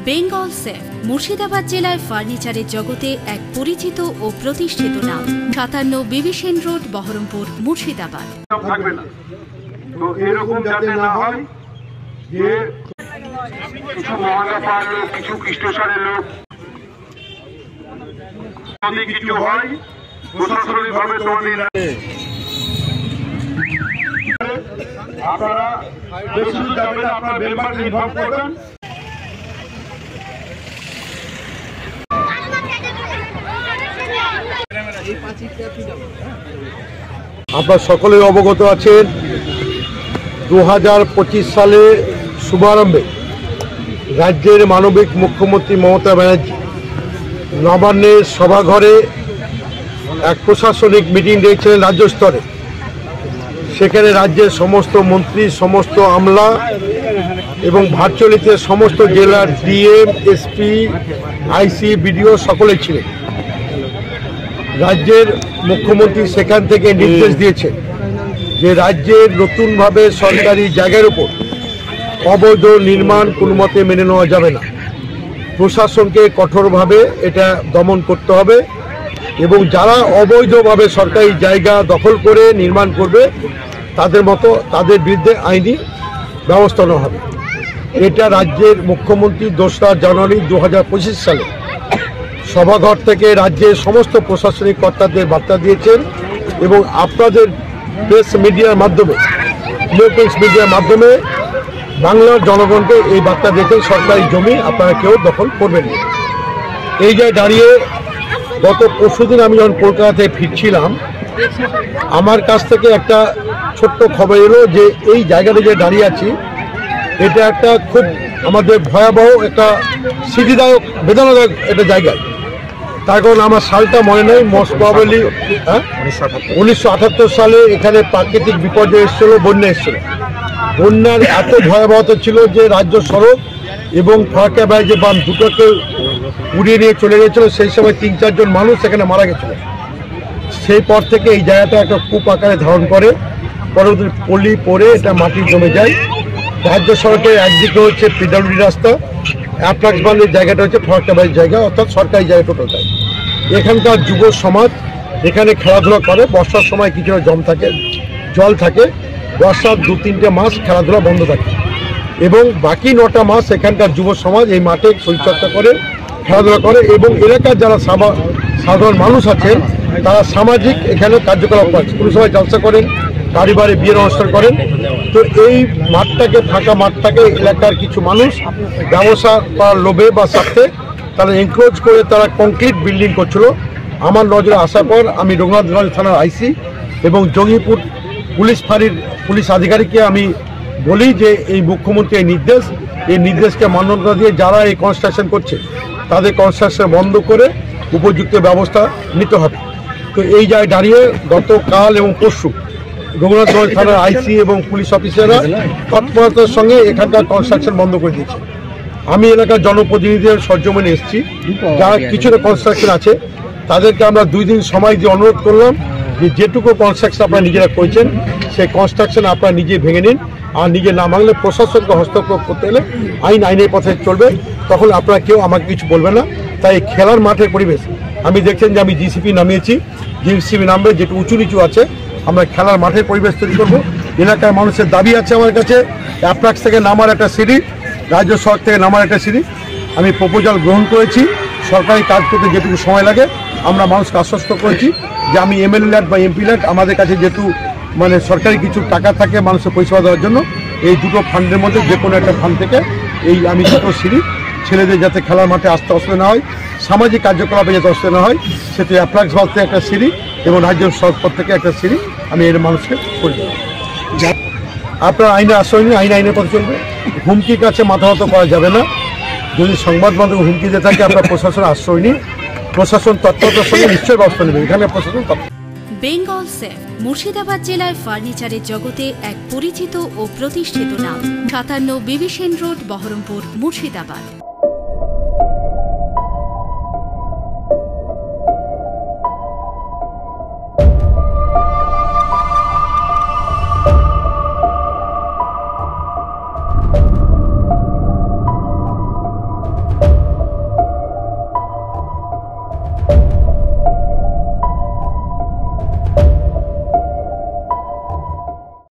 Bengal safe Murshidabad জেলায় ফার্নিচারের জগতে এক পরিচিত ও প্রতিষ্ঠিত নাম। 57 বিবি সেন রোড, বহরমপুর, মুর্শিদাবাদ। থাকবে না তো এরকম যাতে না হয় যে কিছু মহানা পাড়ার লোক, কিছু কৃষ্ণসারের লোক, যদি কিছু হয় প্রশাসনিক ভাবে তোমাদের আপনারা বেশি যাবেন, আপনার মেম্বার ইনফর্ম করবেন। আপনারা সকলেই অবগত আছেন 2025 সালে শুভারম্ভে রাজ্যের মানবিক মুখ্যমন্ত্রী মমতা ব্যানার্জি নবান্নের সভাঘরে এক প্রশাসনিক মিটিং ডেকেছিলেন রাজ্য স্তরে। সেখানে রাজ্যের সমস্ত মন্ত্রী, সমস্ত আমলা এবং ভার্চুয়ালিতে সমস্ত জেলার ডিএম, এসপি, আইসি, বিডিও সকলে ছিলেন। রাজ্যের মুখ্যমন্ত্রী সেখান থেকে নির্দেশ দিয়েছেন যে রাজ্যের নতুনভাবে সরকারি জায়গার উপর অবৈধ নির্মাণ কোনো মতে মেনে নেওয়া যাবে না। প্রশাসনকে কঠোরভাবে এটা দমন করতে হবে এবং যারা অবৈধভাবে সরকারি জায়গা দখল করে নির্মাণ করবে তাদের বিরুদ্ধে আইনি ব্যবস্থা নেওয়া হবে। এটা রাজ্যের মুখ্যমন্ত্রী 2রা জানুয়ারি 2025 সালে সভাঘর থেকে রাজ্যের সমস্ত প্রশাসনিক কর্তাদের বার্তা দিয়েছেন এবং আপনাদের প্রেস মিডিয়ার মাধ্যমে, ইলেকট্রনিক্স মিডিয়ার মাধ্যমে বাংলার জনগণকে এই বার্তা দিয়েছেন সরকারি জমি আপনারা কেউ দখল করবেন না। এই জায়গায় দাঁড়িয়ে গত পরশুদিন আমি যখন কলকাতা থেকে ফিরছিলাম, আমার কাছ থেকে একটা ছোট্ট খবর এলো যে এই জায়গাটা যে দাঁড়িয়ে আছি এটা একটা খুব আমাদের ভয়াবহ একটা স্মৃতিদায়ক, বেদনাদায়ক একটা জায়গায়। তার কারণ আমার সালটা মনে নেই, মোস্ট প্রবাবলি 1978 সালে এখানে প্রাকৃতিক বিপর্যয় এসেছিল, বন্যা এসেছিল। বন্যার এত ভয়াবহতা ছিল যে রাজ্য সড়ক এবং ফারাক্কা ব্যারাজে বাঁধ দুটোকে উড়িয়ে নিয়ে চলে গেছিল। সেই সময় 3-4 জন মানুষ সেখানে মারা গেছিল। সেই পর থেকে এই জায়গাটা একটা কূপ আকারে ধারণ করে, পরবর্তী পলি পরে এটা মাটি জমে যায়। রাজ্য সড়কের একদিকে হচ্ছে পিডব্লিউডি রাস্তা, অ্যাপ্লাক্স বাঁধের জায়গাটা হচ্ছে ফারাক্কা ব্যারাজের জায়গা, অর্থাৎ সরকারি জায়গা টোটালটাই। এখানকার যুব সমাজ এখানে খেলাধুলা করে। বর্ষার সময় কিছুটা জল থাকে, বর্ষার 2-3টে মাস খেলাধুলা বন্ধ থাকে এবং বাকি 9টা মাস এখানকার যুব সমাজ এই মাঠে শরীরচর্চা করে, খেলাধুলা করে এবং এলাকার যারা সাধারণ মানুষ আছেন তারা সামাজিক এখানে কার্যকলাপ করেন। কোনো সময় জলসা করেন, বাড়ি বাড়ি বিয়ের অনুষ্ঠান করেন। তো এই মাঠটাকে, ফাঁকা মাঠটাকে এলাকার কিছু মানুষ ব্যবসা করার লোভে বা স্বার্থে তারা এনক্রোচ করে তারা কংক্রিট বিল্ডিং করছিল। আমার নজরে আসার পর আমি রঘুনাথগঞ্জ থানার আইসি এবং জঙ্গিপুর পুলিশ ফাঁড়ির পুলিশ আধিকারিককে আমি বলি যে এই মুখ্যমন্ত্রী এই নির্দেশকে মান্যতা দিয়ে যারা এই কনস্ট্রাকশন করছে তাদের কনস্ট্রাকশন বন্ধ করে উপযুক্ত ব্যবস্থা নিতে হবে। তো এই জায়গায় দাঁড়িয়ে গতকাল এবং পরশু রঘুনাথগঞ্জ থানার আইসি এবং পুলিশ অফিসাররা তৎপরতার সঙ্গে এখানকার কনস্ট্রাকশন বন্ধ করে দিয়েছে। আমি এলাকার জনপ্রতিনিধিদের সরজমিনে এসেছি, যারা কিছুটা কনস্ট্রাকশন আছে তাদেরকে আমরা 2 দিন সময় দিয়ে অনুরোধ করলাম যে যেটুকু কনস্ট্রাকশন আপনারা নিজেরা করেছেন সেই কনস্ট্রাকশন আপনারা নিজে ভেঙে নিন, আর নিজে না ভাঙলে প্রশাসনকে হস্তক্ষেপ করতে হলে আইনের পথে চলবে, তখন আপনারা কেউ আমাকে কিছু বলবে না। তাই খেলার মাঠের পরিবেশ আমি দেখছেন যে আমি জিসিপি নামিয়েছি, জিসিপি নামবে যেটু উঁচু নিচু আছে আমরা খেলার মাঠের পরিবেশ তৈরি করবো। এলাকার মানুষের দাবি আছে আমার কাছে অ্যাপ্লাক্স থেকে নামার একটা সিঁড়ি, রাজ্য সড়ক থেকে নামার একটা সিঁড়ি। আমি প্রপোজাল গ্রহণ করেছি, সরকারি কাজ করতে যেটুকু সময় লাগে আমরা মানুষকে আশ্বস্ত করেছি যে আমি এমএলএ ল্যাড বা এমপি ল্যাড আমাদের কাছে যেহেতু সরকারি কিছু টাকা থাকে মানুষের পরিষেবা দেওয়ার জন্য, এই দুটো ফান্ডের মধ্যে যে কোনো একটা ফান্ড থেকে আমি দুটো সিঁড়ি ছেলেদের যাতে খেলার মাঠে আসতে অসুবিধা না হয়, সামাজিক কার্যকলাপে যাতে অসুবিধা না হয়, সেটি অ্যাপ্লাক্স বাস থেকে একটা সিঁড়ি এবং রাজ্য সড়কপথ থেকে একটা সিঁড়ি আমি এর মানুষকে করে দেবো। আপনার আইনে আশ্রয় নিন, আইনের পথে চলবে। হুমকির কাছে মাথা নত করা যাবে না। যদি সংবাদ মাধ্যমে হুমকি দিয়ে থাকে আপনার প্রশাসন আশ্রয় নিন, প্রশাসন তৎপরতার সঙ্গে নিশ্চয়ই ব্যবস্থা নেবে। এখানে প্রশাসন বেঙ্গল সেফ মুর্শিদাবাদ জেলায় ফার্নিচারের জগতে এক পরিচিত ও প্রতিষ্ঠিত নাম। 57 বিবি সেন রোড, বহরমপুর, মুর্শিদাবাদ।